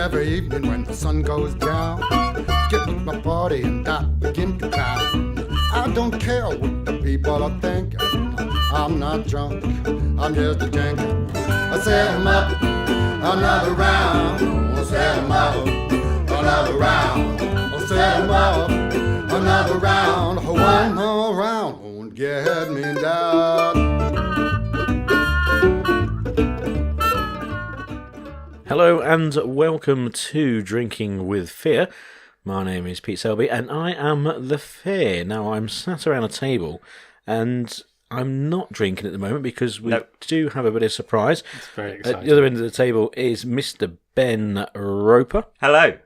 every evening when the sun goes down, get with my party and I begin to clown. I don't care what the people are thinking. I'm not drunk, I'm just a drinking. I set 'em up, another round. I set 'em up, another round. I set 'em up, another round. One more round won't get me down. Hello and welcome to Drinking with Fear. My name is Pete Selby and I am the Fear. Now I'm sat around a table and I'm not drinking at the moment because we do have a bit of surprise. It's very exciting. At the other end of the table is Mr. Ben Roper. Hello.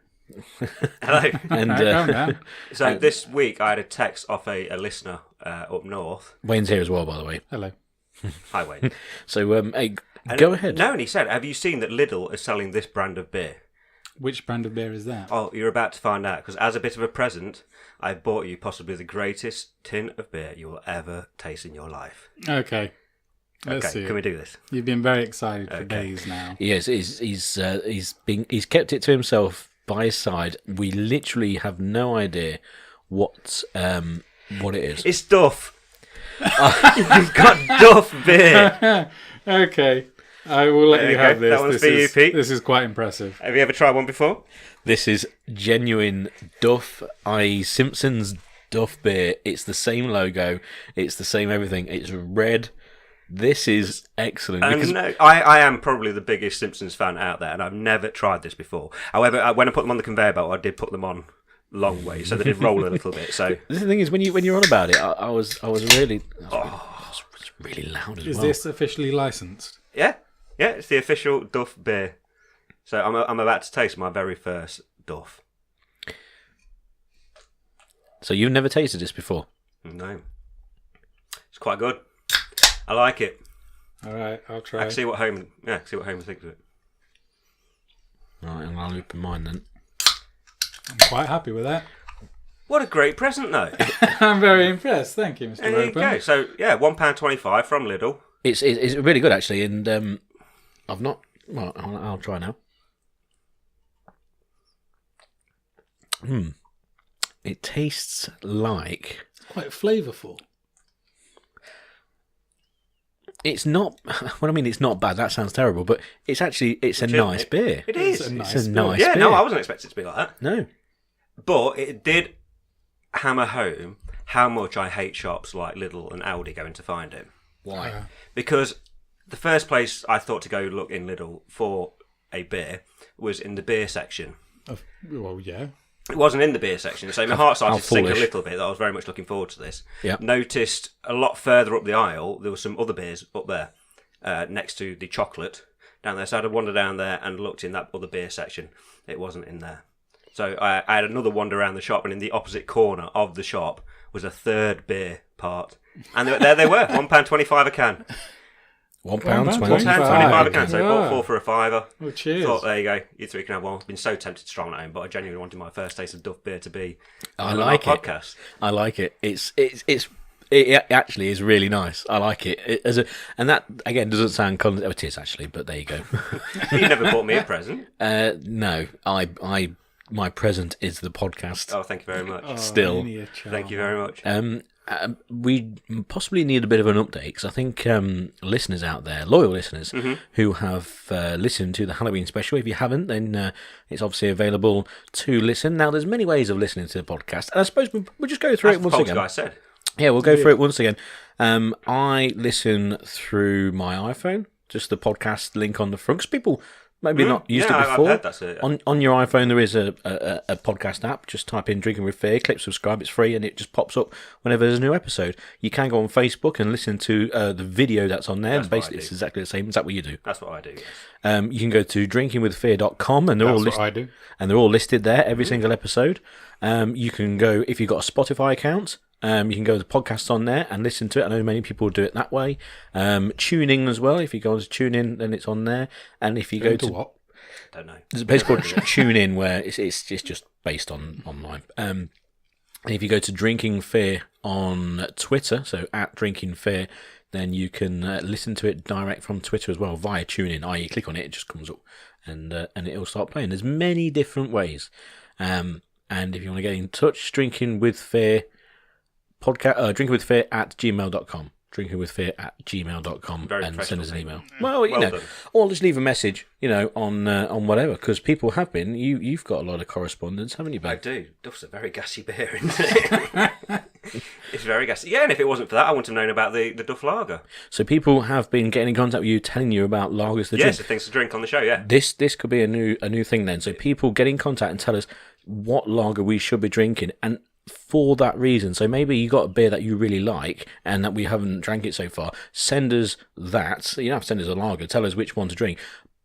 Hello. And So this week I had a text off a listener up north. Wayne's here as well, by the way. Hello. Hi, Wayne. So hey, go ahead. No, and he said, have you seen that Lidl is selling this brand of beer? Which brand of beer is that? Oh, you're about to find out, because as a bit of a present, I bought you possibly the greatest tin of beer you will ever taste in your life. Okay. Let's see. Can we do this? You've been very excited for days now. Yes, he's kept it to himself by his side. We literally have no idea what it is. It's Duff. You've got Duff beer. Okay. I will let you have this. That one's for you, Pete. This is quite impressive. Have you ever tried one before? This is genuine Duff, i.e. Simpsons Duff beer. It's the same logo. It's the same everything. It's red. This is excellent. I am probably the biggest Simpsons fan out there, and I've never tried this before. However, when I put them on the conveyor belt, I did put them on long way, so they did roll a little bit. So the thing is, when you're on about it, I was really loud as well. Is this officially licensed? Yeah, it's the official Duff beer. So I'm about to taste my very first Duff. So you've never tasted this before? No. It's quite good. I like it. All right, I'll try. I can see what Homer thinks of it. All right, and I'll open mine then. I'm quite happy with that. What a great present, though. I'm very impressed. Thank you, Mr. There you go. So, yeah, £1.25 from Lidl. It's really good, actually, and I've not... Well, I'll try now. It tastes like... Quite flavourful. It's not... Well, I mean, it's not bad. That sounds terrible, but it's a nice beer. It is. It's a nice beer. Yeah, no, I wasn't expecting it to be like that. No. But it did hammer home how much I hate shops like Lidl and Aldi going to find it. Why? Because the first place I thought to go look in Lidl for a beer was in the beer section. Well, yeah. It wasn't in the beer section, so my heart started to sink a little bit. That I was very much looking forward to this. Yep. Noticed a lot further up the aisle, there were some other beers up there next to the chocolate down there. So I had to wander down there and looked in that other beer section. It wasn't in there. So I had another wander around the shop, and in the opposite corner of the shop was a third beer part. And there they were, £1.25 a can. £1.25 a can, so bought 4 for a £5. Well, cheers. Thought, there you go, you three can have one. I've been so tempted to try one at home, but I genuinely wanted my first taste of Duff beer to be on our podcast. I like it. It actually is really nice. I like it. And that again doesn't sound it is actually, but there you go. You never bought me a present. No, my present is the podcast. Oh, thank you very much. Still, thank you very much. We possibly need a bit of an update because I think listeners out there, loyal listeners, who have listened to the Halloween special. If you haven't, then it's obviously available to listen. Now, there's many ways of listening to the podcast, and I suppose we'll just go through it once again. Guy said. Yeah, we'll go through it once again. I listen through my iPhone, just the podcast link on the front, because people maybe not used it before. I've heard that's it. On your iPhone, there is a podcast app. Just type in Drinking with Fear, click subscribe, it's free, and it just pops up whenever there's a new episode. You can go on Facebook and listen to the video that's on there. Basically, it's exactly the same. Is that what you do? That's what I do, yes. You can go to drinkingwithfear.com, and they're all listed. I do. And they're all listed there, every single episode. You can go, if you've got a Spotify account, you can go to the podcasts on there and listen to it. I know many people do it that way. TuneIn as well. If you go to TuneIn, then it's on there. And if you go to what? Don't know. There's a place called TuneIn where it's just based on online. And if you go to Drinking Fear on Twitter, so at Drinking Fear, then you can listen to it direct from Twitter as well via TuneIn. I.e., you click on it, it just comes up, and it'll start playing. There's many different ways. And if you want to get in touch, Drinking with Fear podcast, drinkingwithfear@gmail.com. drinkingwithfear@gmail.com and send us an email. Well, done. or just leave a message, on whatever, because people have been. You've got a lot of correspondence, haven't you, Ben? I do. Duff's a very gassy beer, isn't it? It's very gassy. Yeah, and if it wasn't for that, I wouldn't have known about the Duff Lager. So people have been getting in contact with you, telling you about lagers to Yes, drink. things to drink on the show. Yeah. This could be a new thing then. So people get in contact and tell us what lager we should be drinking, and for that reason. So maybe you got a beer that you really like and that we haven't drank it so far. Send us that. You don't have to send us a lager. Tell us which one to drink.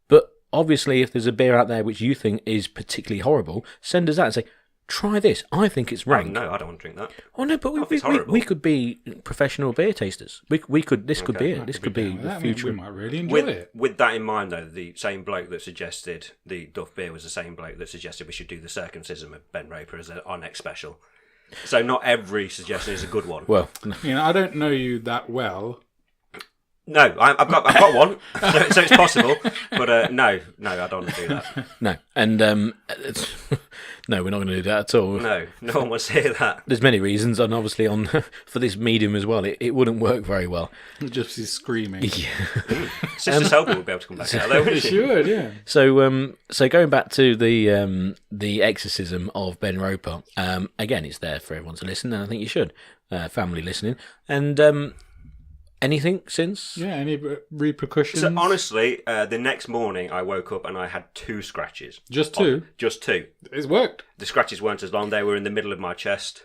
But obviously, if there's a beer out there which you think is particularly horrible, send us that and say, try this. I think it's rank. No, I don't want to drink that. Oh no, but we could be professional beer tasters. We could. This could be it. This could be the future. We might really enjoy it. With that in mind, though, the same bloke that suggested the Duff beer was the same bloke that suggested we should do the circumcision of Ben Raper as our next special. So not every suggestion is a good one. Well, I don't know you that well. No, I've got one, so it's possible. But no, I don't want to do that. no, and no, we're not going to do that at all. No one wants to hear that. There's many reasons, and obviously for this medium as well, it wouldn't work very well. Just he's screaming. Yeah. Sister Selby would be able to come back out there, wouldn't she? She would, yeah. So going back to the exorcism of Ben Roper, again, it's there for everyone to listen, and I think you should, family listening, and anything since? Yeah, any repercussions? So honestly, the next morning I woke up and I had 2 scratches. Just 2? Just 2. It's worked. The scratches weren't as long; they were in the middle of my chest.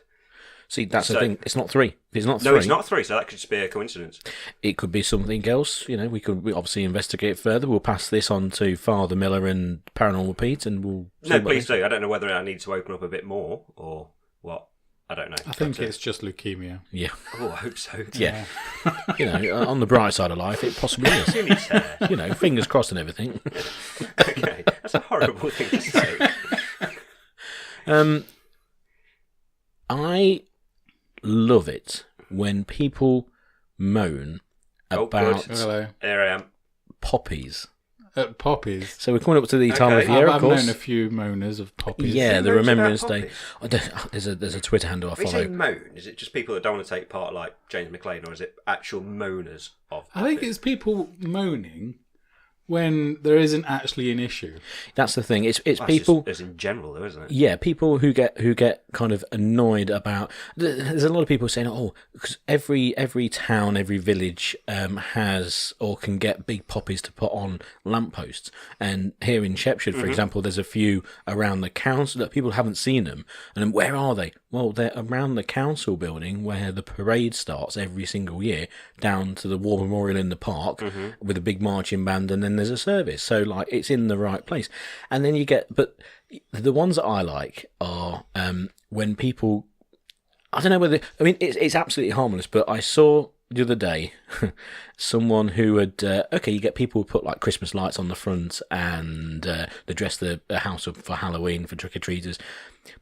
See, that's the thing. It's not 3. It's not 3. No, it's not 3. So that could just be a coincidence. It could be something else. We could obviously investigate further. We'll pass this on to Father Miller and Paranormal Pete, and we'll. No, please do. I don't know whether I need to open up a bit more or what. I don't know. I think it's just leukemia. Yeah. Oh, I hope so. Yeah. On the bright side of life, it possibly is. In his hair. Fingers crossed and everything. Okay, that's a horrible thing to say. I love it when people moan about Hello. Here I am. poppies. Poppies. So we're coming up to the time of Okay. year, I've of course. known a few moaners of poppies. Yeah, the moans about Remembrance Day. poppies? There's a Twitter handle I When you say follow. moan, is it just people that don't want to take part like James McLean, or is it actual moaners of I think poppies? it's people moaning when there isn't actually an issue. That's the thing. It's That's people. just in general, though, isn't it? Yeah, people who get kind of annoyed about. There's a lot of people saying, "Oh, because every town, every village has or can get big poppies to put on lampposts." And here in Shepshire, for example, there's a few around the council that people haven't seen them. And then where are they? Well, they're around the council building where the parade starts every single year, down to the War Memorial in the park with a big marching band, and then there's a service. So it's in the right place. And then you get, but the ones that I like are when people, I don't know whether, I mean, it's absolutely harmless, but I saw the other day someone who had, you get people who put like Christmas lights on the front and they dress the house up for Halloween for trick-or-treaters.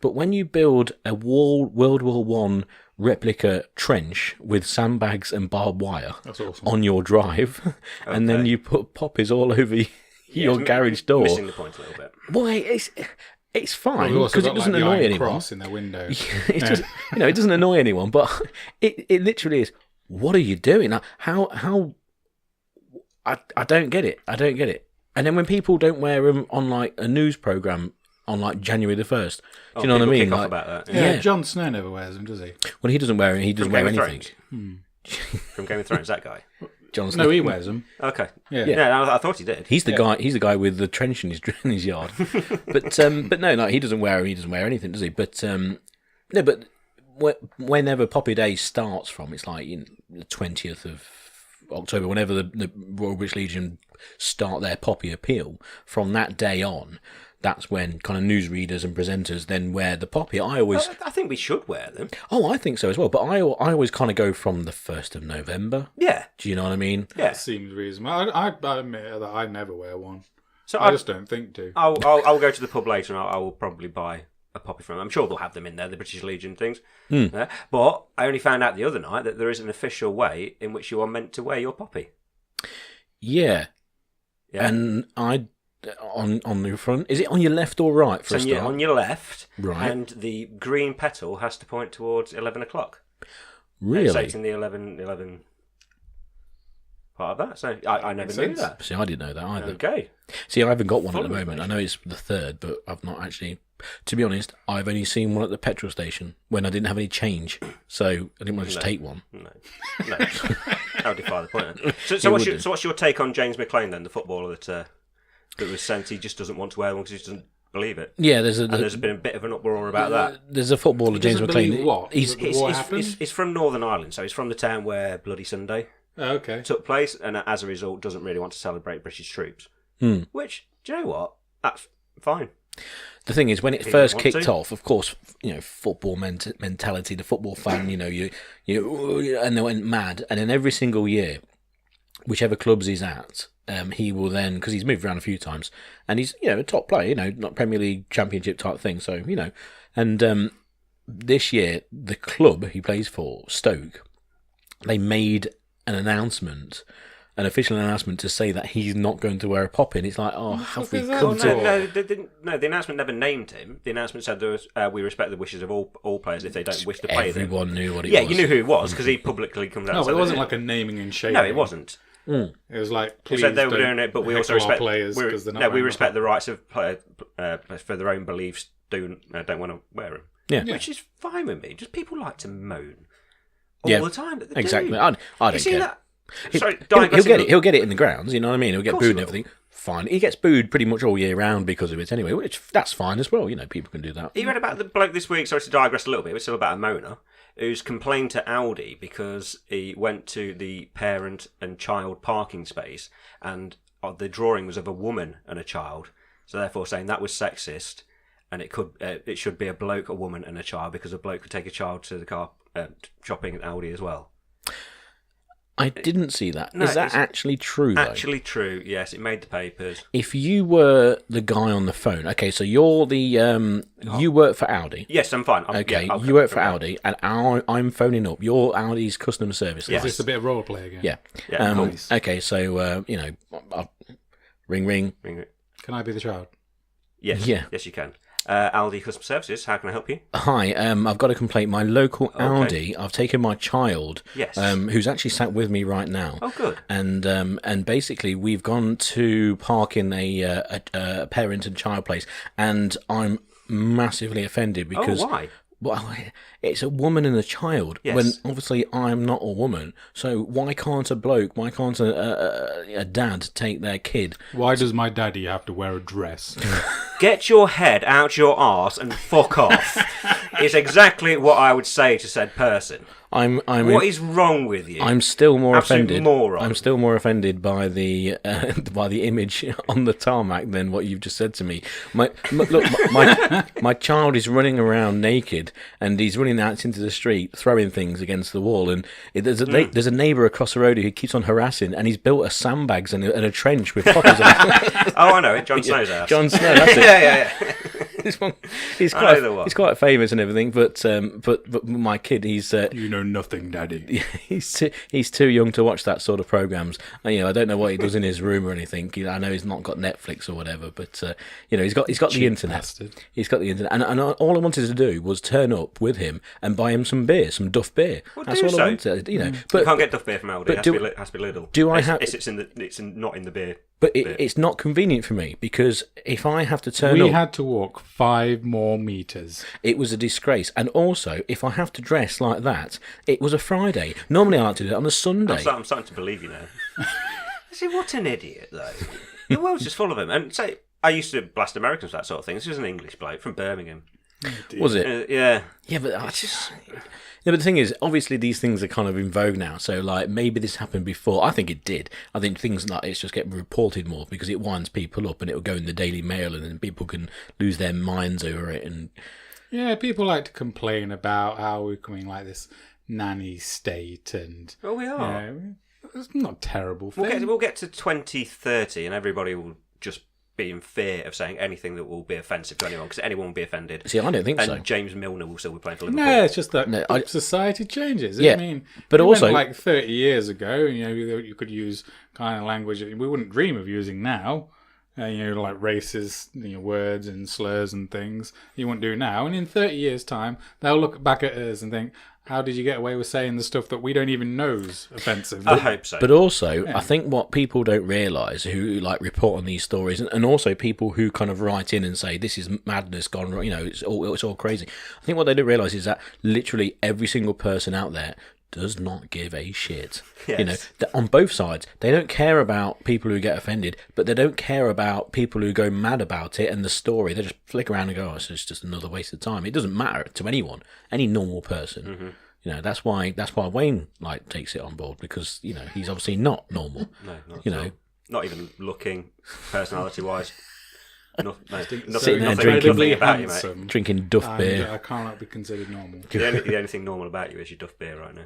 But when you build a World War One replica trench with sandbags and barbed wire That's awesome. on your drive, and then you put poppies all over your garage door. Missing the point a little bit. Well, it's fine We've also because it got, doesn't the annoy iron anyone. cross in their window. It just, it doesn't annoy anyone, but it literally is. What are you doing? Like, how? I don't get it. I don't get it. And then when people don't wear them on like a news program on like January the 1st, do you know what I People mean? kick off Like, about that. Yeah, Yeah. Jon Snow never wears them, does he? well, he doesn't wear it. He doesn't wear Game of anything. Thrones. From Game of Thrones, that guy. John No, Smith. he wears them. Okay. Yeah. I thought he did. He's the guy. He's the guy with the trench in his yard. But no, he doesn't wear anything, does he? But no, but whenever Poppy Day starts from, it's like the 20th of October, whenever the Royal British Legion start their Poppy appeal. From that day on, that's when kind of newsreaders and presenters then wear the Poppy. I think we should wear them. I think so as well. But I always kind of go from the 1st of November. Yeah. Do you know what I mean? Yeah. That seems reasonable. I admit that I never wear one. So I just don't think to. I'll go to the pub later and I will probably buy a poppy from. I'm sure they'll have them in there, the British Legion things. But I only found out the other night that there is an official way in which you are meant to wear your poppy. Yeah. And on the front, is it on your left or right for a start? On your left, right? And the green petal has to point towards 11 o'clock. Really? So it's in the 11 part of that. So I never knew that. See, I didn't know that either. Okay. See, I haven't got one at the moment. I know it's the 3rd, but I've not actually. To be honest, I've only seen one at the petrol station when I didn't have any change, so I didn't want to just take one. No. I'll defy the point. So what's your take on James McClean then, the footballer that was sent? He just doesn't want to wear one because he doesn't believe it. Yeah, there's been a bit of an uproar about that. There's a footballer, James McClean. What? He's from Northern Ireland, so he's from the town where Bloody Sunday took place, and as a result, doesn't really want to celebrate British troops. Which, do you know what? That's fine. The thing is, when it first kicked off, of course, football mentality, the football fan, you and they went mad. And then every single year, whichever clubs he's at, he will then, because he's moved around a few times, and he's a top player, not Premier League, Championship type thing. So and this year the club he plays for, Stoke, they made an official announcement to say that he's not going to wear a poppy. And it's like, have we come to... No, the announcement never named him. The announcement said there was, we respect the wishes of all players if they don't wish to play them. Everyone knew what it was. Yeah, you knew who it was because he publicly comes out. No, but it wasn't like a naming and shaming. No, it wasn't. It was like, please said they were doing it, but we also respect players because they're not. We respect the rights of players for their own beliefs. Don't want to wear them. Yeah, which is fine with me. Just people like to moan all the time. That exactly. I don't care. That? He'll get it in the grounds. You know what I mean? He'll get booed and everything. Fine. He gets booed pretty much all year round because of it anyway, which that's fine as well. People can do that. You read about the bloke this week. Sorry to digress a little bit. It's still about a moaner who's complained to Audi because he went to the parent and child parking space and the drawing was of a woman and a child. So therefore, saying that was sexist, and it should be a bloke, a woman, and a child because a bloke could take a child to the car shopping at Audi as well. I didn't see that. No, is that actually true, though? Actually true, yes. It made the papers. If you were the guy on the phone... Okay, so you're the... You work for Audi. Yes, I'm fine. You work for Audi, and I'm phoning up. You're Audi's customer service. Yes. Is this a bit of role play again? Yeah. Nice. Okay, so, ring. Can I be the child? Yes. Yeah. Yes, you can. Aldi Customer Services, how can I help you? Hi, I've got a complaint. My local Aldi, I've taken my child, who's actually sat with me right now. Oh, good. And basically, we've gone to park in a parent and child place, and I'm massively offended because... Oh, why? Well, it's a woman and a child. Yes. When obviously I'm not a woman, so why can't a dad take their kid? Why does my daddy have to wear a dress? Get your head out your arse and fuck off. Is exactly what I would say to said person. What is wrong with you? I'm still more offended. Moron. I'm still more offended by the image on the tarmac than what you've just said to me. My child is running around naked and he's running out into the street throwing things against the wall. And there's a neighbour across the road who keeps on harassing, and he's built a sandbags and a trench with poppers on it. Oh, I know it. John Snow's house. John Snow. That's it. Yeah. This one, he's quite famous and everything, but my kid, he's you know nothing, Daddy. He's too young to watch that sort of programs. I don't know what he does in his room or anything. I know he's not got Netflix or whatever, but he's got the internet. Bastard. He's got the internet, and all I wanted to do was turn up with him and buy him some beer, some Duff beer. Well, that's all I wanted. But you can't get Duff beer from Aldi. It has to be Lidl. It's not in the beer. But it's not convenient for me because if I have to turn up... We had to walk 5 more metres. It was a disgrace. And also, if I have to dress like that, it was a Friday. Normally I like to do it on a Sunday. I'm starting to believe you now. See, what an idiot, though. The world's just full of them. And say, I used to blast Americans for that sort of thing. This was an English bloke from Birmingham. Was it? Yeah. Yeah, but No, but the thing is, obviously these things are kind of in vogue now, so like maybe this happened before. I think it did. I think things like it's just getting reported more because it winds people up and it'll go in the Daily Mail and then people can lose their minds over it. And yeah, people like to complain about how we're coming like this nanny state and... Oh, we are. It's not terrible thing. We'll get to 2030 and everybody will just be in fear of saying anything that will be offensive to anyone, because anyone will be offended. See, I don't think and so. James Milner will still be playing for Liverpool. No, it's just that No, society changes. Yeah, I mean, but it also- went like 30 years ago, you could use kind of language that we wouldn't dream of using now. Like racist words and slurs and things you wouldn't do now. And in 30 years' time, they'll look back at us and think, how did you get away with saying the stuff that we don't even know's offensive? I hope so. But also, I think what people don't realise who like report on these stories, and also people who kind of write in and say this is madness gone wrong, it's all crazy. I think what they don't realise is that literally every single person out there does not give a shit. Yes. On both sides, they don't care about people who get offended, but they don't care about people who go mad about it and the story. They just flick around and go, "Oh, it's just another waste of time." It doesn't matter to anyone, any normal person. Mm-hmm. That's why Wayne takes it on board, because he's obviously not normal. No, not not even looking personality wise. Sitting there Nothing drinking- about you, mate. Drinking Duff beer. I cannot be considered normal. The only thing normal about you is your Duff beer right now.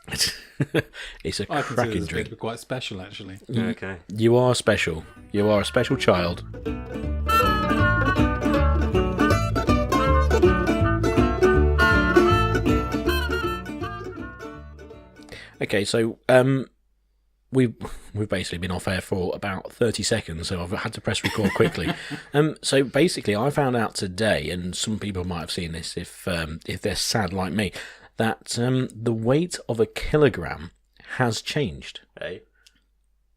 It's a I consider cracking this beer to drink. be quite special, actually. Okay. You are special. You are a special child. Okay, so we've basically been off air for about 30 seconds, so I've had to press record quickly. So basically, I found out today, and some people might have seen this if they're sad like me, that the weight of a kilogram has changed. Hey.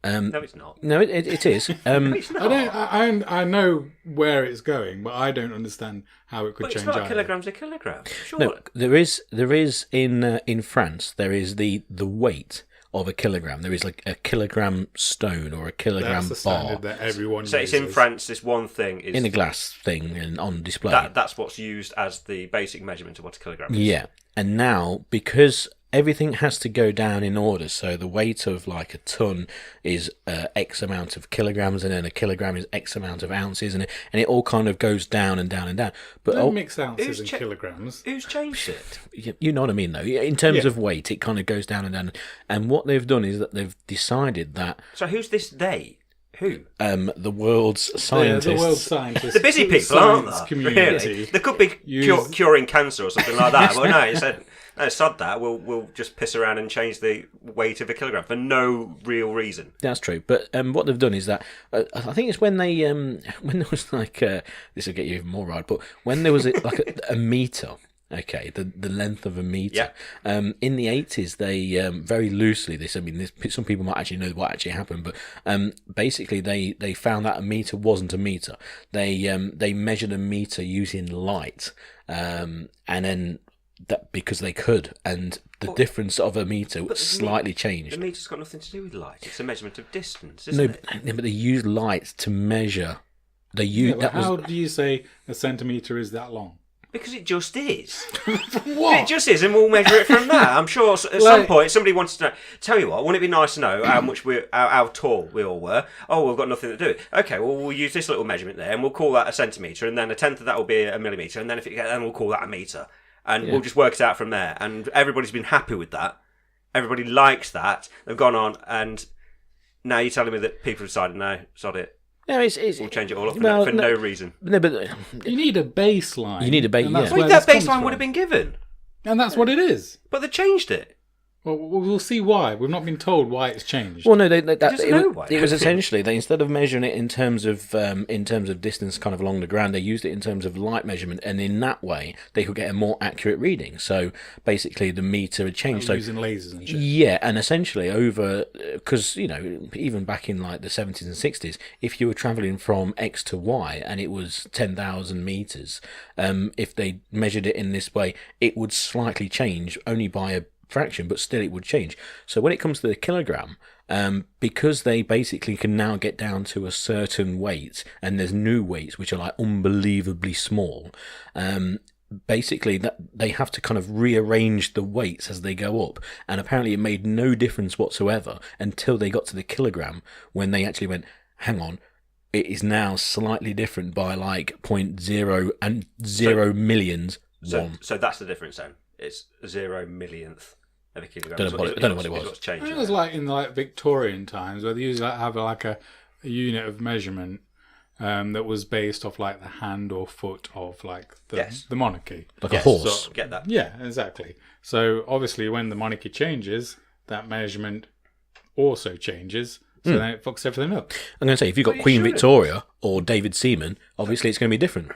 No, it's not. No, it is. It's not. I know where it's going, but I don't understand how it could But change. it's not either. a kilogram's a kilogram. Sure. No, there is in France. There is the weight of a kilogram. There is like a kilogram stone or a kilogram That's the bar standard that everyone So it's uses. in France. This one thing is in a glass thing and on display. that's what's used as the basic measurement of what a kilogram is. Yeah, and now because everything has to go down in order, so the weight of like a ton is X amount of kilograms, and then a kilogram is X amount of ounces, and it all kind of goes down and down and down. But Don't mix ounces Who's and che- kilograms. Who's changed it? you know what I mean, though. In terms Yeah. of weight, it kind of goes down and down. And what they've done is that they've decided that So who's this they? Who? the world's scientists. The world scientists. The busy people, aren't science they? community. Really? They could be Use- curing cancer or something like that. Well, no, he said, no, sod that. We'll just piss around and change the weight of a kilogram for no real reason. That's true, but what they've done is that I think it's when they when there was like this will get you even more right, but when there was a meter, okay, the length of a meter. In the 80s, they very loosely this. I mean, some people might actually know what actually happened, but basically they found that a meter wasn't a meter. They measured a meter using light, and then. That because they could, and the difference of a meter slightly changed. The meter's got nothing to do with light. It's a measurement of distance, No, isn't it? but they use light to measure. They use Yeah, but how do you say a centimetre is that long? Because it just is. What? It just is, and we'll measure it from that. I'm sure at some point somebody wanted to know. Tell you what, wouldn't it be nice to know how tall we all were? Oh, we've got nothing to do with it. Okay, well we'll use this little measurement there, and we'll call that a centimetre, and then a tenth of that will be a millimetre, and then then we'll call that a metre. And we'll just work it out from there. And everybody's been happy with that. Everybody likes that. They've gone on, and now you're telling me that people have decided, no, sod it. No, it's We'll change it all up well, for no reason. No, but You need a baseline. You need a and that's yeah. where That this comes baseline from. would have been given. And that's what it is. But they changed it. Well, we'll see why. We've not been told why it's changed. well, no, doesn't know why. it was essentially they instead of measuring it in terms of distance, kind of along the ground, they used it in terms of light measurement, and in that way they could get a more accurate reading. So basically, the meter had changed. So using lasers and shit. yeah, and essentially over because even back in like the 70s and 60s, if you were travelling from X to Y and it was 10,000 meters, if they measured it in this way, it would slightly change only by a fraction, but still it would change. So when it comes to the kilogram, because they basically can now get down to a certain weight, and there's new weights which are like unbelievably small, basically that they have to kind of rearrange the weights as they go up, and apparently it made no difference whatsoever until they got to the kilogram, when they actually went, hang on, it is now slightly different by like 0.0 and 0 millions one. So that's the difference then. It's 0 millionth of a kilogram. Don't know what it was. What's I changed. think it was like in Victorian times where they used to have like a unit of measurement that was based off like the hand or foot of like Yes. the monarchy. Like a horse. Get that? Yeah, exactly. So obviously, when the monarchy changes, that measurement also changes. So then it fucks everything up. I'm going to say, if you've got Well, you Queen shouldn't. Victoria or David Seaman, obviously it's going to be different.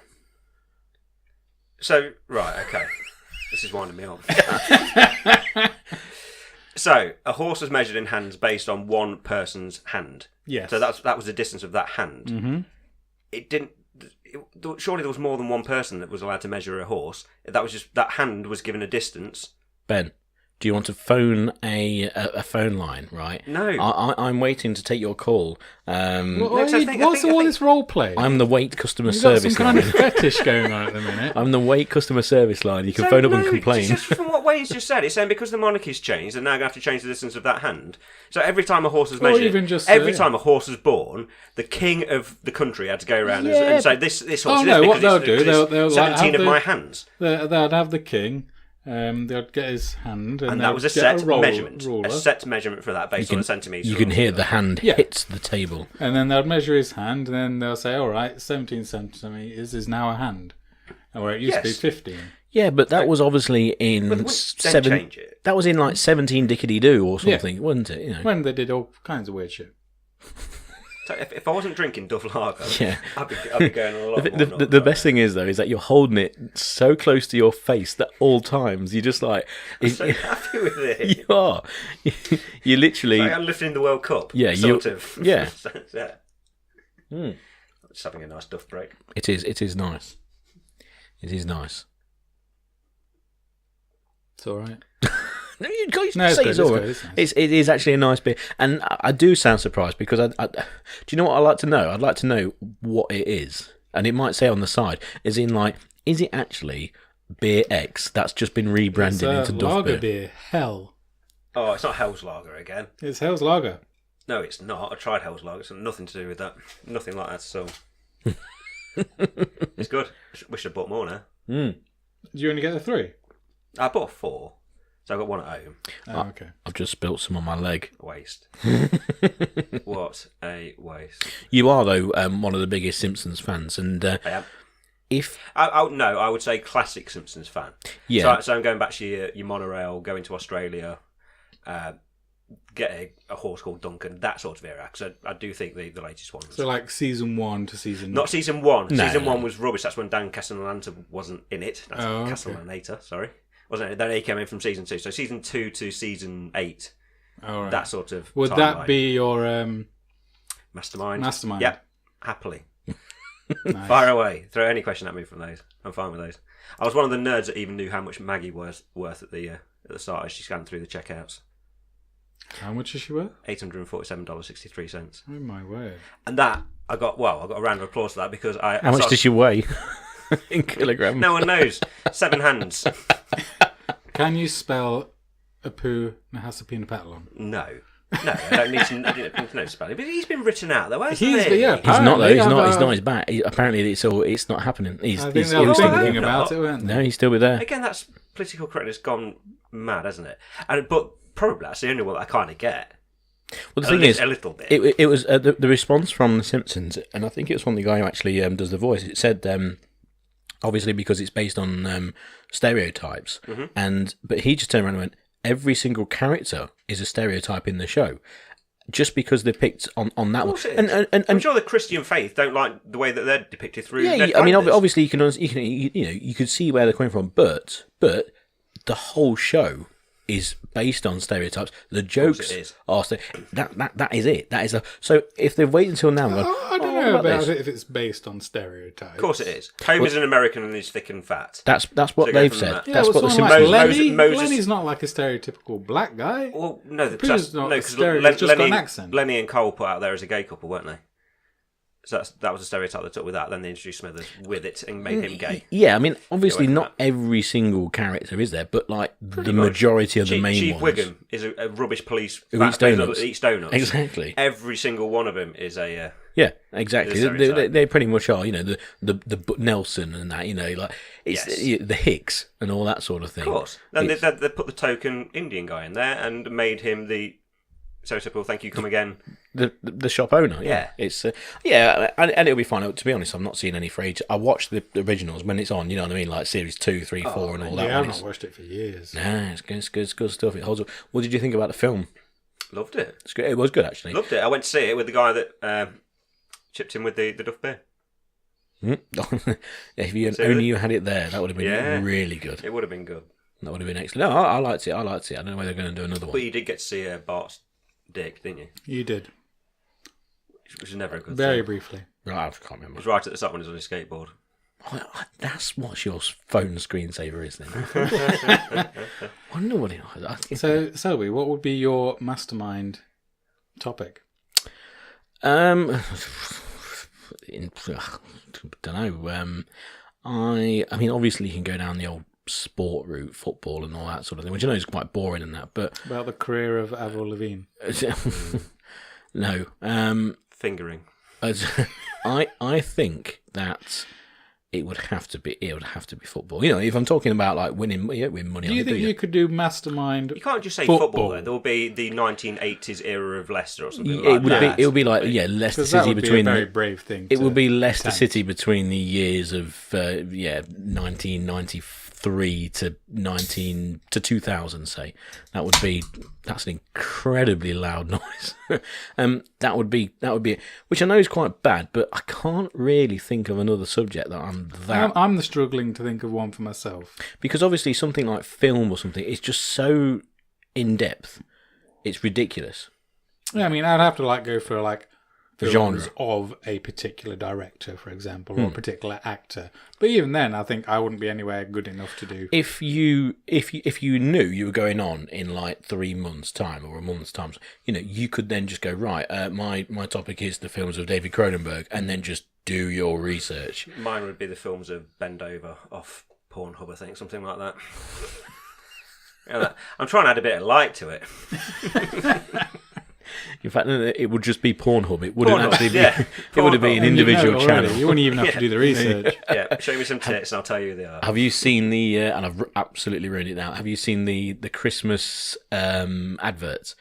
So, right, okay. This is winding me up. So, a horse was measured in hands based on one person's hand. Yes. So that was the distance of that hand. Mm-hmm. It didn't. Surely there was more than one person that was allowed to measure a horse. That was just that hand was given a distance. Ben, do you want to phone a phone line, right? No. I'm waiting to take your call. What's I think- all this role play? I'm the wait customer You've got service some kind line. of fetish going on at the minute. I'm the wait customer service line. You can So, phone up and no, complain. Just from what Wayne's just said, it's saying because the monarchy's changed, they're now going to have to change the distance of that hand. So every time a horse is Or measured, even just, every yeah. time a horse is born, the king of the country had to go around Yeah. and say, this horse Oh, is no, this what because they'll it's, do, because they'll it's like 17 have of the- my hands. They'd have the king. They'd get his hand, And they'd that was a get set roll- measurement. ruler, A set measurement for that based on the centimetres. You can hear the hand Yeah. hits the table. and then they'll measure his hand, and then they'll say, "All right, 17 centimeters is now a hand," or it used to be Yes. 15. Yeah, but that was obviously in But they wouldn't then change it. That was in like 17 Dickety Doo or something, wasn't it? You know. When they did all kinds of weird shit. So if I wasn't drinking Duff Lager, Yeah. I'd be going a lot more. The best thing is though is that you're holding it so close to your face at all times. You're just like I'm so happy with it. you are. You literally. Like I'm lifting the World Cup. Yeah, sort of. yeah. yeah. Just having a nice Duff break. It is. It is nice. It is nice. It's all right. No, you guys No, it's say good, it's it's all right. good, it's nice. It is actually a nice beer, and I do sound surprised because do you know what I like to know? I'd like to know what it is, and it might say on the side, is it actually beer X that's just been rebranded It's into Duff lager beer? beer. Hell. Oh, it's not Hell's Lager again. It's Hell's Lager. No, it's not. I tried Hell's Lager. It's nothing to do with that. Nothing like that at all. It's good. Wish I'd bought more now. Do you only get the 3? I bought 4. So I got one at home. Oh, okay. I've just spilt some on my leg. Waste. What a waste. You are though one of the biggest Simpsons fans, and I am. if No, I would say classic Simpsons fan. yeah, So I'm going back to your monorail, going to Australia, get a horse called Duncan, that sort of era. Because I do think the latest ones. So like season 1 to season... Not season 1. No, Season no. 1 was rubbish. That's when Dan Castellaneta wasn't in it. That's Oh, okay. Castellaneta, sorry. Wasn't it? Then he came in from season 2. So season 2 to season 8. All right. That sort of Would timeline. that be your... Mastermind? Mastermind? Yeah, happily. Nice. Fire away. Throw any question at me from those. I'm fine with those. I was one of the nerds that even knew how much Maggie was worth at the start as she scanned through the checkouts. How much is she worth? $847.63. Oh my word. And that, I got a round of applause for that because I... how much does she weigh in kilograms? No one knows. 7 hands. Can you spell a poo that has a peanut petal on? No. No, I don't need to know spelling. But he's been written out though, hasn't He's- he? yeah, He's not though. Apparently, He's not. I've, He's not. He's back. Apparently, it's not happening. I think He's they were still be thinking there. about it, weren't they? No, he's still be there. Again, that's political correctness gone mad, hasn't it? But probably that's the only one that I kind of get. Well, the thing is, a little bit. it was the response from The Simpsons, and I think it was from the guy who actually does the voice. It said, obviously because it's based on stereotypes, but he just turned around and went, every single character is a stereotype in the show, just because they're picked on that one. Of course it is. And I'm sure the Christian faith don't like the way that they're depicted through. yeah, Ned I mean, Flanders. obviously you could see where they're coming from, but the whole show is based on stereotypes. The jokes it is. are that is it. That is so. If they've waited until now, and gone, I don't "Oh, know what about this?" it if it's based on stereotypes. Of course it is. Homer's an American and he's thick and fat. That's what So go they've from said. that. Yeah, That's well, what the someone Simpsons. like Moses- Lenny, Moses- Lenny's not like a stereotypical black guy. Well, no, Pooh's that's not no a because stereo- he's just got an Lenny, accent. Lenny and Cole put out there as a gay couple, weren't they? So that was a stereotype they took with that. Then they introduced Smithers with it and made him gay. Yeah, I mean, obviously from not every single character is there, but like the much. majority of the main Chief ones. Wiggum is a rubbish police Who fat eats person donuts. that eats donuts. Exactly. Every single one of them is a. Yeah, exactly. The stereotype. They pretty much are. You know, the Nelson and that. You know, like it's Yes. the Hicks and all that sort of thing. Of course. Then It's- they put the token Indian guy in there and made him the stereotypical "thank you, come again" the shop owner. Yeah. It's and it'll be fine. To be honest, I've not seen any for ages. I watched the originals when it's on. You know what I mean, like series 2, 3, 4, and all that. Yeah, one. I've not watched it for years. Nah, it's good stuff. It holds up. What did you think about the film? Loved it. It's good. It was good actually. Loved it. I went to see it with the guy that chipped in with the Duff Beer. If you only you had it there, that would have been really good. It would have been good. That would have been excellent. No, I liked it. I don't know whether they're going to do another one. But you did get to see Bart's dick, didn't you? You did. Which is never a good Very thing. briefly. Right, I can't It remember. was right at the start when he was on his skateboard. That's what your phone screensaver is then. Wonder what it was. So, Selby, what would be your mastermind topic? Don't know. I mean, obviously, you can go down the old sport route, football and all that sort of thing, which I know is quite boring and that. But About the career of Avril Lavigne. no. Fingering. I think that it would have to be football. You know, if I'm talking about like winning money. Do you think you could do mastermind? You can't just say Football. football though. There will be the 1980s era of Leicester or something It like would that. be. It would be like Leicester Because that City would between be a very brave thing. It would be Leicester attempt. City between the years of 1993 to 2000. Say that's an incredibly loud noise. That would be it, which I know is quite bad, but I can't really think of another subject that I'm struggling to think of one for myself. because obviously something like film or something is just so in depth. It's ridiculous. Yeah, I mean, I'd have to go for The films genre. of a particular director, for example, or a particular actor. But even then, I think I wouldn't be anywhere good enough to do. If you knew you were going on in like 3 months' time or a month's time, you could then just go right. My topic is the films of David Cronenberg, and then just do your research. Mine would be the films of Bend Over off Pornhub, I think, something like that. I'm trying to add a bit of light to it. In fact, it would just be Pornhub. It wouldn't Pornhub, actually be. yeah. It would have been an And you know individual it channel. already. You wouldn't even have to do the research. Yeah, show me some tits and I'll tell you who they are. Have you seen the? And I've absolutely ruined it now. Have you seen the Christmas adverts?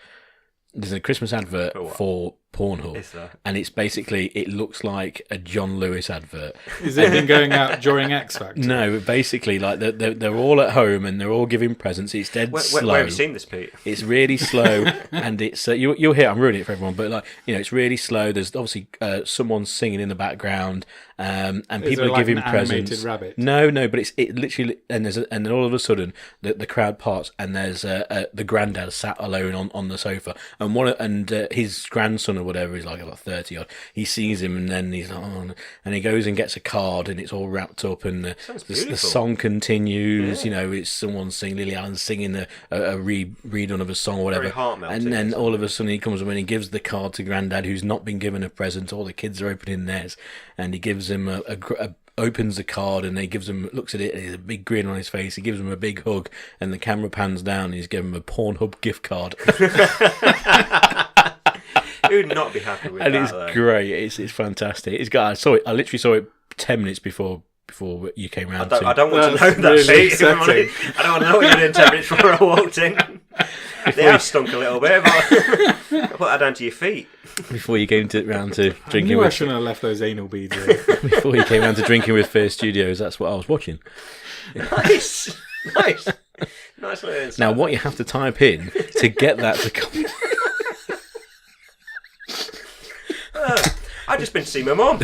There's a Christmas advert for Pornhub, Is there? and it's basically it looks like a John Lewis advert. Is it been going out during X Factor? No, basically, like they're all at home and they're all giving presents. It's dead slow. Where have you seen this, Pete? It's really slow, and it's you'll hear. I'm ruining it for everyone, but it's really slow. There's obviously someone singing in the background, and people are giving an presents. animated rabbit? No, but it literally and then all of a sudden the crowd parts and there's the granddad sat alone on the sofa, and his grandson or whatever is like about 30 odd. He sees him and then he's like, oh, and he goes and gets a card and it's all wrapped up and the song continues. Yeah. It's someone singing, Lily Allen singing a redone of a song or whatever. Very heart-melting, And then isn't all of a sudden he comes and he gives the card to Grandad, who's not been given a present. All the kids are opening theirs, and he gives him opens the card and he looks at it, and he's a big grin on his face. He gives him a big hug, and the camera pans down and he's giving him a Pornhub gift card. Who would not be happy with And that? it's though? great. It's fantastic. I literally saw it 10 minutes before you came round. I don't want to know That's that, really Pete. upsetting. I don't want to know what you did in 10 minutes before I walked in. They have stunk a little bit, but I put that down to your feet. Before you came round to I drinking knew I with shouldn't have left those anal beads in. before you came round to drinking with Fair Studios. That's what I was watching. Nice. Nice little insight. Now, what you have to type in to get that to come. I've just been to see my mum.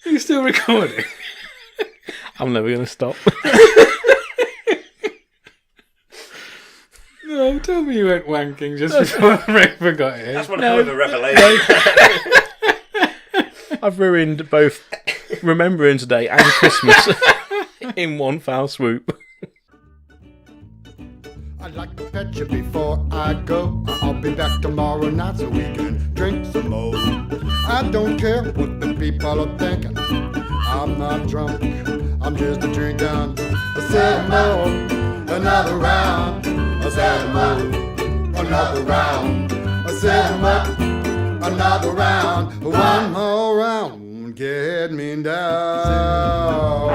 Are you still recording? I'm never going to stop. No, tell me you went wanking just before I forgot it. That's one hell of a revelation. I've ruined both Remembering Today and Christmas in one foul swoop. I'd like to pet you before I go. I'll be back tomorrow night so we can drink some more. I don't care what the people are thinking. I'm not drunk, I'm just a drinking. I said more, another round. I said more, another round. I said more, another round. One more round. get me down.